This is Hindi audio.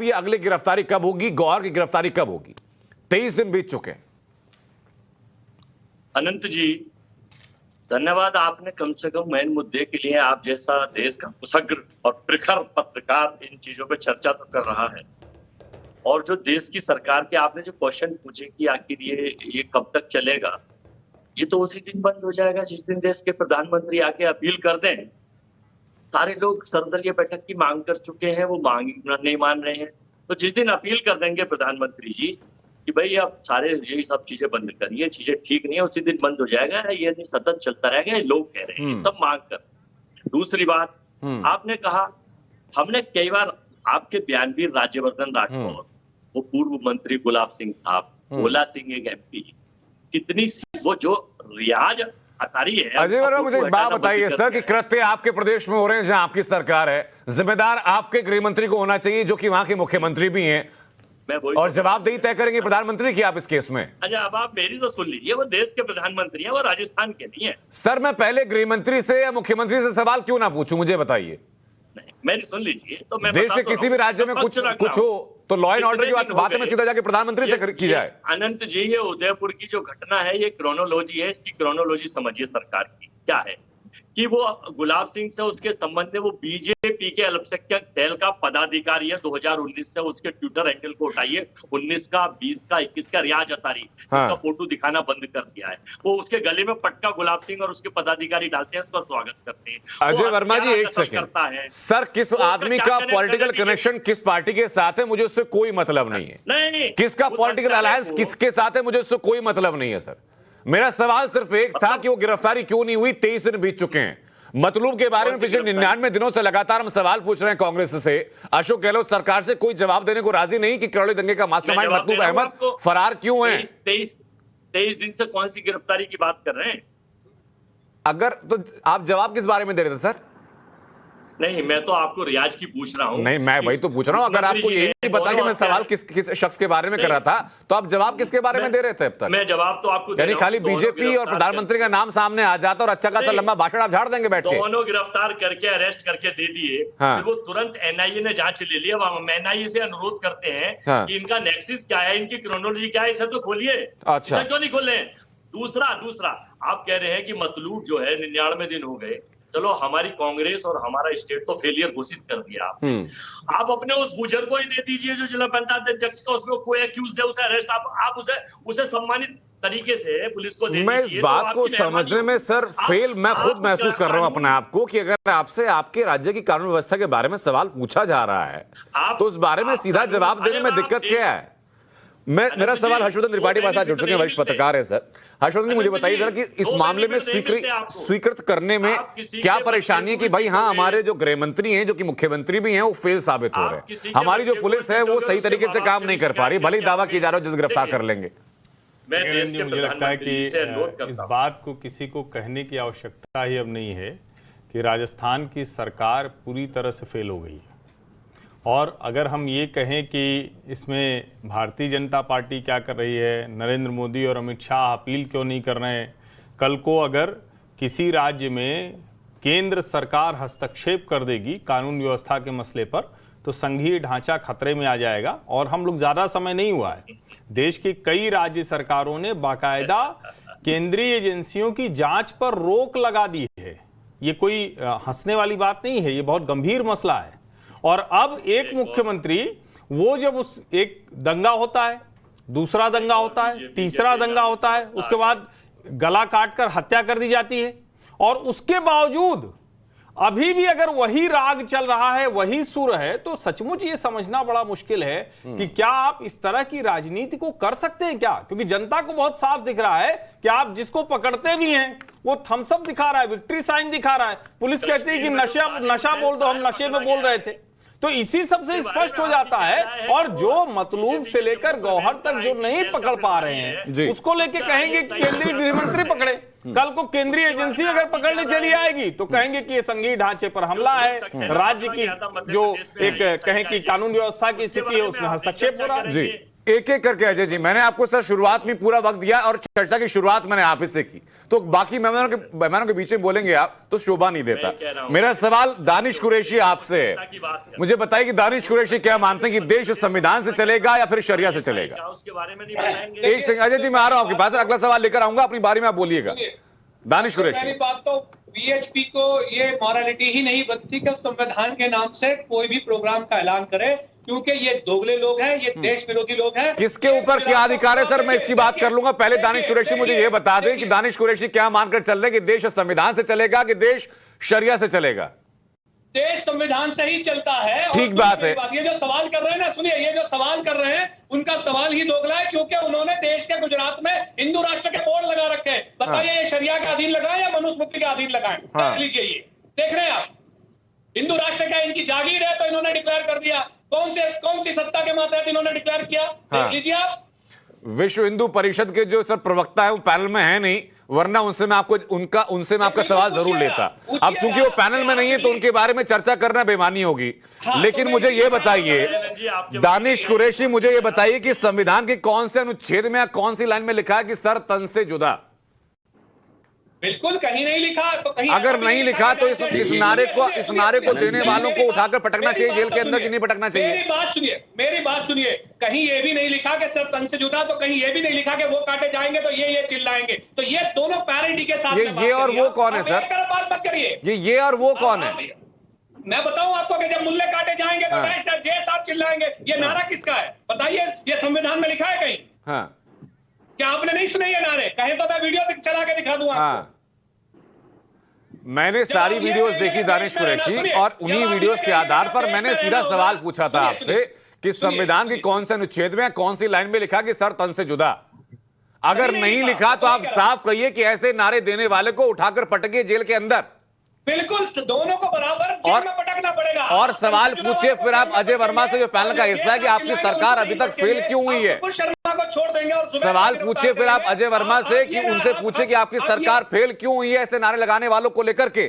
ये अगली गिरफ्तारी कब होगी, गौहर की गिरफ्तारी कब होगी? 23 दिन बीत चुके हैं। अनंत जी, धन्यवाद। आपने कम से कम मेन मुद्दे के लिए आप जैसा देश का कुशग्र और प्रखर पत्रकार इन चीजों पे चर्चा तो कर रहा है। और जो देश की सरकार के आपने जो क्वेश्चन पूछे कि आखिर ये कब तक चलेगा, ये तो उसी दिन बंद हो जाएगा जिस दिन देश के प्रधानमंत्री आके अपील कर दें। सारे लोग सर्वदलीय बैठक की मांग कर चुके हैं, वो मांग नहीं मान रहे हैं। तो जिस दिन अपील कर देंगे प्रधानमंत्री जी कि भाई आप सारे ये सब चीजें बंद करिए, चीजें ठीक नहीं है, उसी दिन बंद हो जाएगा। ये नहीं सतत चलता रहेगा, ये लोग कह रहे हैं सब मांग कर। दूसरी बात, आपने कहा, हमने कई बार आपके बयानवीर राज्यवर्धन राठौर, वो पूर्व मंत्री गुलाब सिंह साहब, भोला सिंह एक MP, कितनी वो जो रियाज अतारी है। अजय वर्मा, मुझे एक बात बताइए सर कि कृत्य आपके प्रदेश में हो रहे हैं जहां आपकी सरकार है, जिम्मेदार आपके गृह मंत्री को होना चाहिए जो कि वहां के मुख्यमंत्री भी हैं, और जवाबदेही तय करेंगे प्रधानमंत्री की आप इस केस में। अच्छा, अब आप मेरी तो सुन लीजिए, वो देश के प्रधानमंत्री हैं, वो राजस्थान के नहीं है। सर, मैं पहले गृह मंत्री से या मुख्यमंत्री से सवाल क्यों ना पूछूं, मुझे बताइए। मेरी सुन लीजिए, तो मैं देश के किसी भी राज्य में कुछ हो तो लॉ एंड ऑर्डर की बात में सीधा जाके प्रधानमंत्री से की जाए। अनंत जी, ये उदयपुर की जो घटना है, ये क्रोनोलॉजी है, इसकी क्रोनोलॉजी समझिए सरकार की क्या है कि वो गुलाब सिंह से उसके संबंध में वो बीजेपी के अल्पसंख्यक सेल का पदाधिकारी है। 2019 से उसके ट्विटर हैंडल को उठाइए, 19 का, 20 का, 21 का रियाज अतारी, उसका फोटो दिखाना बंद कर दिया है। वो उसके गले में पटका गुलाब सिंह और उसके पदाधिकारी डालते हैं, उसका स्वागत करते हैं। अजय वर्मा जी, एक सेकंड सर, किस आदमी का पॉलिटिकल कनेक्शन किस पार्टी के साथ है मुझे उससे कोई मतलब नहीं है। नहीं, किसका पॉलिटिकल अलायंस किसके साथ है मुझे उससे कोई मतलब नहीं है सर। मेरा सवाल सिर्फ एक था कि वो गिरफ्तारी क्यों नहीं हुई। 23 दिन बीत चुके हैं। मतलूब के बारे में पिछले 99 दिनों से लगातार हम सवाल पूछ रहे हैं कांग्रेस से। अशोक गहलोत सरकार से कोई जवाब देने को राजी नहीं कि करौली दंगे का मास्टरमाइंड मतलूब अहमद फरार क्यों है। 23 दिन से कौन सी गिरफ्तारी की बात कर रहे हैं? अगर तो आप जवाब किस बारे में दे रहे थे सर? नहीं, मैं तो आपको रियाज की पूछ रहा हूं। नहीं, मैं वही तो पूछ रहा हूं। अगर आपको यही नहीं पता कि मैं सवाल किस शख्स के बारे में कर रहा था, तो आप जवाब किसके बारे में दे रहे थे अब तक? मैं जवाब तो आपको यानी खाली बीजेपी और प्रधानमंत्री का नाम सामने आ जाता और अच्छा खासा लंबा भाषण आप झाड़ देंगे बैठ के। दोनों गिरफ्तार करके अरेस्ट करके दे दिए, फिर वो तुरंत NIA ने जांच ले लिया। हम NIA से अनुरोध करते हैं कि इनका नेक्सिस क्या है, इनकी क्रोनोलॉजी क्या है, इसे तो खोलिए। अच्छा, क्यों नहीं खोले? दूसरा आप कह रहे हैं कि मतलूब जो है 99 दिन हो गए। चलो, हमारी कांग्रेस और हमारा स्टेट तो फेलियर घोषित कर दिया आप अपने उस गुजर को ही दे दीजिए जो जिला पंचायत अध्यक्ष का उसमें कोई एक्यूज्ड है, उसे अरेस्ट आप उसे सम्मानित तरीके से पुलिस को दे दीजिए। मैं इस बात को समझने में सर फेल मैं खुद महसूस कर रहा हूं अपने आप को कि अगर आपसे आपके राज्य की कानून व्यवस्था के बारे में सवाल पूछा जा रहा है तो उस बारे में सीधा जवाब देने में दिक्कत क्या है। मेरा सवाल हर्षवर्धन त्रिपाठी हमारे साथ जुड़ चुके हैं, वरिष्ठ पत्रकार है सर। हर्षवर्धन जी, मुझे बताइए जरा कि इस मामले में स्वीकृत करने में क्या परेशानी है कि भाई हाँ, हमारे जो गृह मंत्री हैं जो कि मुख्यमंत्री भी हैं वो फेल साबित हो रहे हैं, हमारी जो पुलिस है वो सही तरीके से काम नहीं कर पा रही, भले ही दावा किया जा रहा है जल्द गिरफ्तार कर लेंगे। मुझे लगता है कि इस बात को किसी को कहने की आवश्यकता ही अब नहीं है कि राजस्थान की सरकार पूरी तरह से फेल हो गई है। और अगर हम ये कहें कि इसमें भारतीय जनता पार्टी क्या कर रही है, नरेंद्र मोदी और अमित शाह अपील क्यों नहीं कर रहे हैं, कल को अगर किसी राज्य में केंद्र सरकार हस्तक्षेप कर देगी कानून व्यवस्था के मसले पर तो संघीय ढांचा खतरे में आ जाएगा। और हम लोग ज़्यादा समय नहीं हुआ है, देश की कई राज्य सरकारों ने बाकायदा केंद्रीय एजेंसियों की जांच पर रोक लगा दी है। ये कोई हंसने वाली बात नहीं है, ये बहुत गंभीर मसला है। और अब एक मुख्यमंत्री वो जब उस एक दंगा होता है, दूसरा दंगा होता है, तीसरा दंगा होता है, उसके बाद गला काटकर हत्या कर दी जाती है, और उसके बावजूद अभी भी अगर वही राग चल रहा है, वही सुर है, तो सचमुच ये समझना बड़ा मुश्किल है कि क्या आप इस तरह की राजनीति को कर सकते हैं क्या। क्योंकि जनता को बहुत साफ दिख रहा है कि आप जिसको पकड़ते भी हैं वो थम्स अप दिखा रहा है, विक्ट्री साइन दिखा रहा है। पुलिस कहती है कि नशा बोल दो, हम नशे में बोल रहे थे। तो इसी सबसे स्पष्ट हो जाता है। और जो मतलूब से लेकर गौहर तक जो नहीं पकड़ पा रहे हैं उसको लेके कहेंगे कि केंद्रीय गृह मंत्री पकड़े। कल को केंद्रीय एजेंसी अगर पकड़ने चली आएगी तो कहेंगे कि ये संघीय ढांचे पर हमला है, राज्य की जो एक कहें कि कानून व्यवस्था की स्थिति है उसमें हस्तक्षेप हो रहा है। जी, एक एक करके अजय जी, मैंने आपको सर शुरुआत में पूरा वक्त दिया और चर्चा की शुरुआत मैंने आप से की, तो बाकी मेहमानों के बीच में बोलेंगे आप तो शोभा नहीं देता। मेरा सवाल दानिश कुरैशी आपसे है, मुझे बताइए कि दानिश कुरैशी क्या मानते हैं कि देश संविधान से चलेगा या फिर शरिया से चलेगा? उसके बारे में नहीं बताएंगे। एक सेकंड अजय जी, मैं आ रहा हूं आपके पास, अगला सवाल लेकर आऊंगा, अपनी बारी में आप बोलिएगा। दानिश कुरैशी, पहली बात तो बीएचपी को ये मॉरलिटी ही नहीं बनती कि संविधान के नाम से कोई भी प्रोग्राम का ऐलान करे, क्योंकि ये दोगले लोग हैं, ये देश विरोधी लोग हैं। किसके ऊपर क्या अधिकार है सर, मैं इसकी बात कर लूंगा। पहले दानिश कुरैशी मुझे ये बता दें कि दानिश कुरैशी क्या मानकर चल रहे हैं कि देश संविधान से चलेगा कि देश शरिया से चलेगा? देश संविधान से ही चलता है। ठीक बात है। ये जो सवाल कर रहे हैं ना, सुनिए, ये जो सवाल कर रहे हैं उनका सवाल ही दोगला है, क्योंकि उन्होंने देश के गुजरात में हिंदू राष्ट्र के बोर्ड लगा रखे हैं। बताइए ये शरिया के अधीन लगाए या मनुस्मृति के अधीन लगाए? देख लीजिए, ये देख रहे हैं आप, हिंदू राष्ट्र का इनकी जागीर है तो इन्होंने डिक्लेयर कर दिया। कौन सी सत्ता के मातहत इन्होंने डिक्लेयर किया? देख लीजिए आप। विश्व हिंदू परिषद के जो सर प्रवक्ता है वो पैनल में है नहीं, वरना उनसे मैं आपका सवाल जरूर लेता। अब चूंकि वो पैनल में नहीं है तो उनके बारे में चर्चा करना बेईमानी होगी। लेकिन मुझे ये बताइए दानिश कुरैशी, मुझे ये बताइए कि संविधान के कौन से अनुच्छेद में या कौन सी लाइन में लिखा है कि सर तन से जुदा? बिल्कुल कहीं नहीं लिखा। तो कहीं अगर नहीं लिखा तो इस नारे को देने वालों को उठाकर पटकना चाहिए जेल के अंदर, कि नहीं पटकना चाहिए? मेरी बात सुनिए, कहीं ये भी नहीं लिखा कि सर तन से जुदा, तो कहीं ये भी नहीं लिखा कि वो काटे जाएंगे तो ये चिल्लाएंगे। तो ये दोनों पैरिटी के साथ ये और वो कौन है सर? बात मत करिए। ये और वो कौन है? मैं बताऊं आपको कि जब मुल्ले काटे जाएंगे तो जे साहब चिल्लाएंगे। ये नारा किसका है बताइए? ये संविधान में लिखा है कहीं? हाँ, क्या आपने नहीं सुने ये नारे? कहे तो मैं वीडियो चला के दिखा दूं आपको। मैंने सारी वीडियोस देखी दानिश कुरैशी, और उन्हीं वीडियोस के आधार पर मैंने सीधा सवाल पूछा था आपसे कि संविधान के कौन से अनुच्छेद में कौन सी लाइन में लिखा कि सर तन से जुदा? अगर नहीं लिखा तो आप साफ कहिए कि ऐसे नारे देने वाले को उठाकर पटके जेल के अंदर। बिल्कुल, दोनों को बराबर जेल में पटकना पड़ेगा। और सवाल पूछिए फिर आप अजय वर्मा से, जो पैनल का हिस्सा है, कि आपकी सरकार अभी तक फेल क्यों हुई है? शर्मा को छोड़ देंगे और सवाल पूछिए फिर आप अजय वर्मा से कि उनसे पूछे कि आपकी सरकार फेल क्यों हुई है ऐसे नारे लगाने वालों को लेकर के।